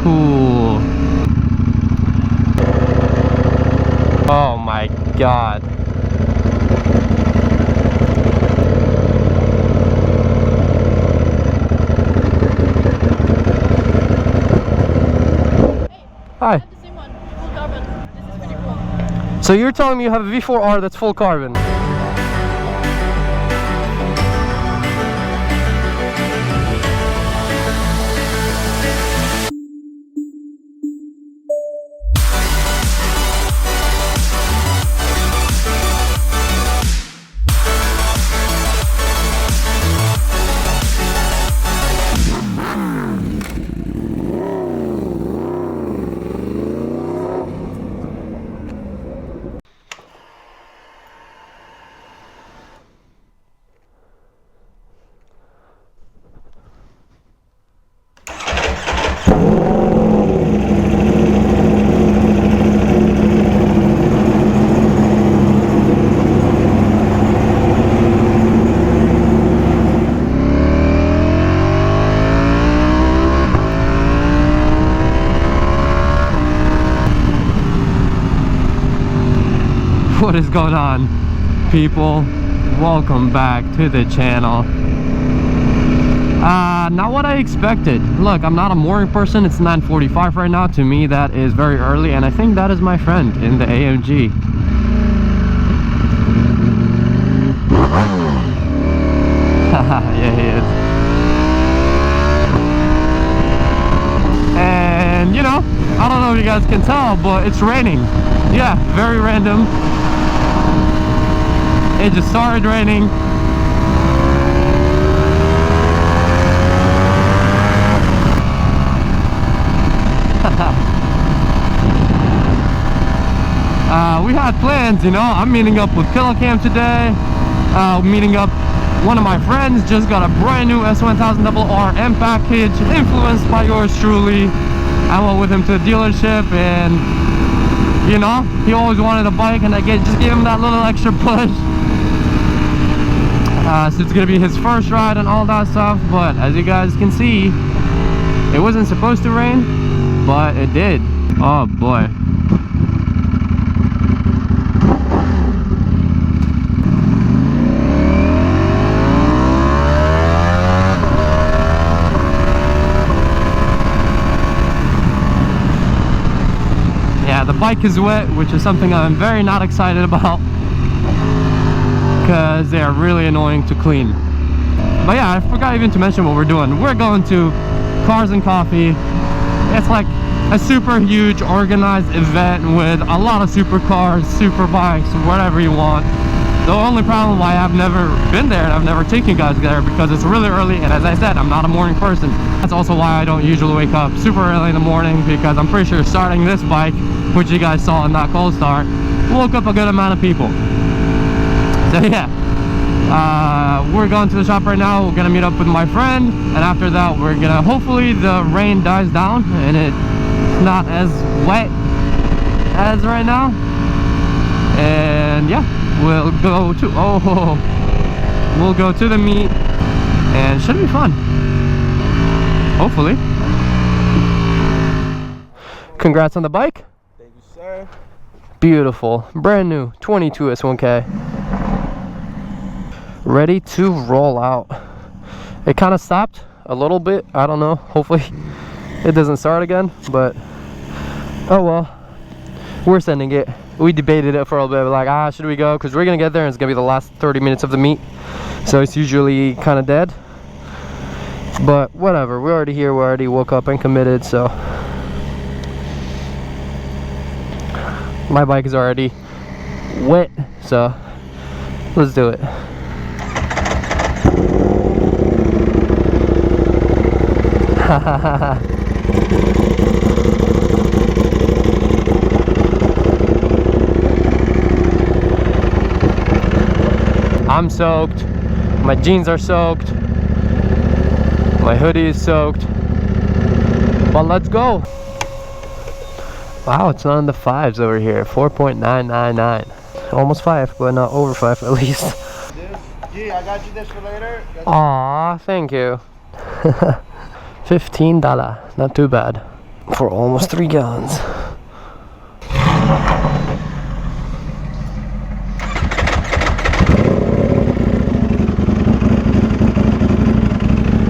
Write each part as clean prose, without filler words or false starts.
cool. Oh my god. Hi. The same one, full carbon. This is pretty cool. So you're telling me you have a V4R that's full carbon? What is going on, people? Welcome back to the channel. Not what I expected. Look, I'm not a morning person. It's 9:45 right now. To me, that is very early, and I think that is my friend in the AMG. Yeah, he is. And you know, I don't know if you guys can tell, but it's raining. Yeah, very random. It just started raining. We had plans, you know. I'm meeting up with Pillow Cam today. Meeting up one of my friends. Just got a brand new S1000RR M package, influenced by yours truly. I went with him to the dealership, and you know, he always wanted a bike, and I just gave him that little extra push. So it's gonna be his first ride and all that stuff, but as you guys can see, it wasn't supposed to rain, but it did. Oh boy. Yeah, the bike is wet, which is something I'm very not excited about, because they are really annoying to clean. But yeah, I forgot even to mention what we're doing. We're going to Cars and Coffee. It's like a super huge organized event with a lot of supercars, super bikes, whatever you want. The only problem why I've never been there and I've never taken you guys there, because it's really early, and as I said, I'm not a morning person. That's also why I don't usually wake up super early in the morning, because I'm pretty sure starting this bike, which you guys saw in that cold start, woke up a good amount of people. So yeah, we're going to the shop right now. We're gonna meet up with my friend, and after that we're gonna, hopefully the rain dies down and it's not as wet as right now, and yeah, we'll go to the meet, and it should be fun, hopefully. Congrats on the bike. Thank you, sir. Beautiful, brand new 22 S1K, ready to roll out. It kind of stopped a little bit, I don't know, hopefully it doesn't start again, but oh well, we're sending it. We debated it for a little bit, like, should we go, because we're gonna get there and it's gonna be the last 30 minutes of the meet, so it's usually kind of dead, but whatever, we're already here, we already woke up and committed, so my bike is already wet, so let's do it. I'm soaked, my jeans are soaked, my hoodie is soaked, but let's go. Wow, it's on the 5s over here, 4.999. Almost 5, but not over 5 at least. Gee, I got you this for later. Aw, thank you. $15, not too bad. for almost 3 gallons.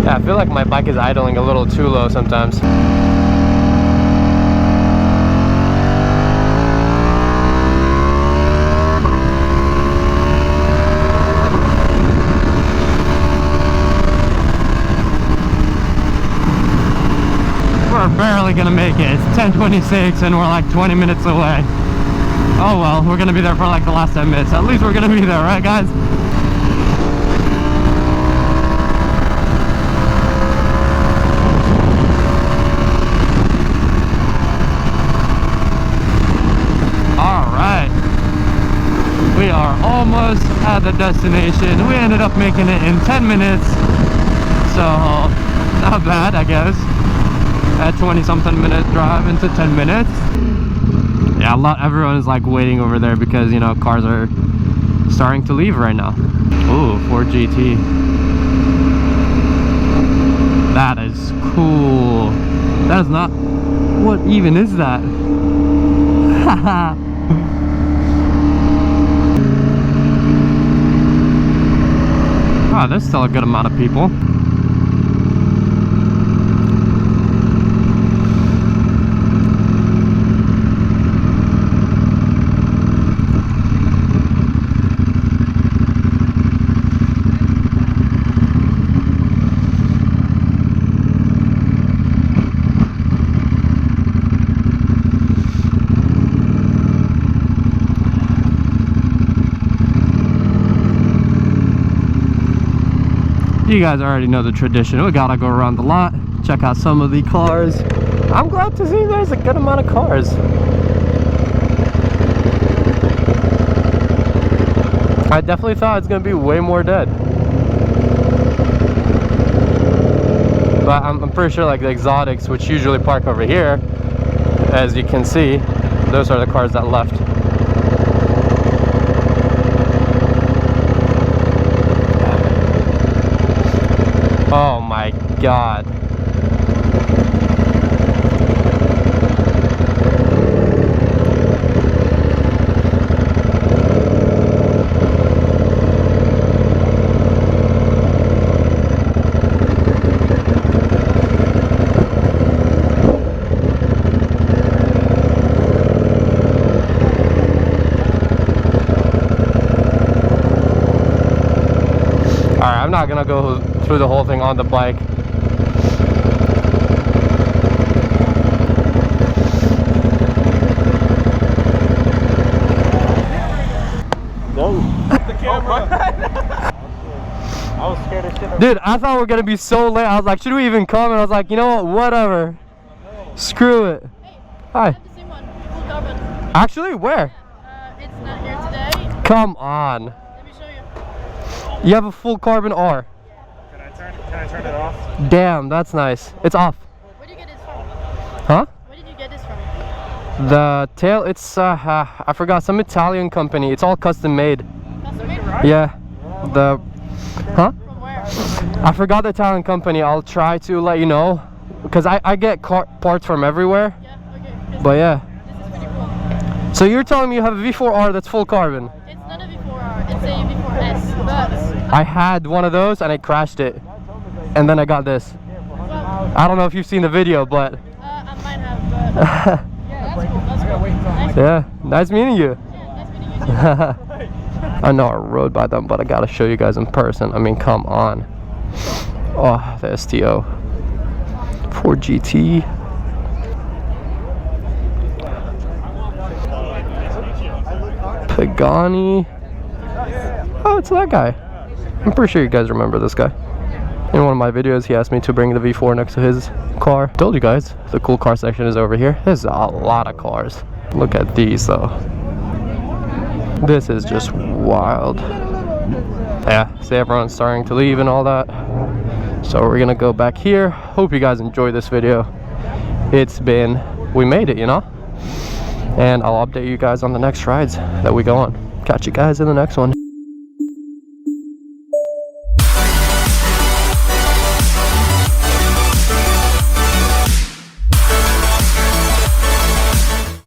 Yeah, I feel like my bike is idling a little too low sometimes. We're barely gonna make it. It's 10:26 and we're like 20 minutes away. Oh well, we're gonna be there for like the last 10 minutes. At least we're gonna be there, right guys? Alright. We are almost at the destination. We ended up making it in 10 minutes. So, not bad, I guess. At 20-something minute drive into 10 minutes. Yeah, everyone is like waiting over there because, you know, cars are starting to leave right now. Ooh, Ford GT. That is cool. That is not... What even is that? Haha. Oh, there's still a good amount of people. You guys already know the tradition. We gotta go around the lot, check out some of the cars. I'm glad to see there's a good amount of cars. I definitely thought it's gonna be way more dead. But I'm pretty sure like the exotics, which usually park over here, as you can see, those are the cars that left. Oh my god. Alright, I'm not gonna go through the whole thing on the bike. No. The camera. I was scared as shit. Dude, I thought we were gonna be so late. I was like, should we even come? And I was like, you know what? Whatever. Screw it. Hey, Hi. I have the same one. Full carbon. Actually, where? It's not here today. Come on. Let me show you. You have a full carbon R. Can I turn it off? Damn, that's nice. It's off. Where did you get this from? Huh? Where did you get this from? The tail, it's I forgot, some Italian company. It's all custom made. Custom made? Yeah. The huh? From where? I forgot the Italian company. I'll try to let you know because I get parts from everywhere. Yeah, okay. But yeah. This is pretty cool. So you're telling me you have a V4R that's full carbon? It's not a V4R, it's a V4S, but I had one of those and I crashed it. And then I got this. well, I don't know if you've seen the video, but I might have, but yeah, that's cool, that's cool. Nice. yeah, nice meeting you. Yeah, nice meeting you too. I know I rode by them, but I gotta show you guys in person. I mean, come on. Oh, the STO. Ford GT. Pagani. Oh, it's that guy. I'm pretty sure you guys remember this guy. In one of my videos, he asked me to bring the V4 next to his car. Told you guys, the cool car section is over here. There's a lot of cars. Look at these though. This is just wild. Yeah, see everyone's starting to leave and all that. So we're gonna go back here. Hope you guys enjoyed this video. We made it, you know? And I'll update you guys on the next rides that we go on. Catch you guys in the next one.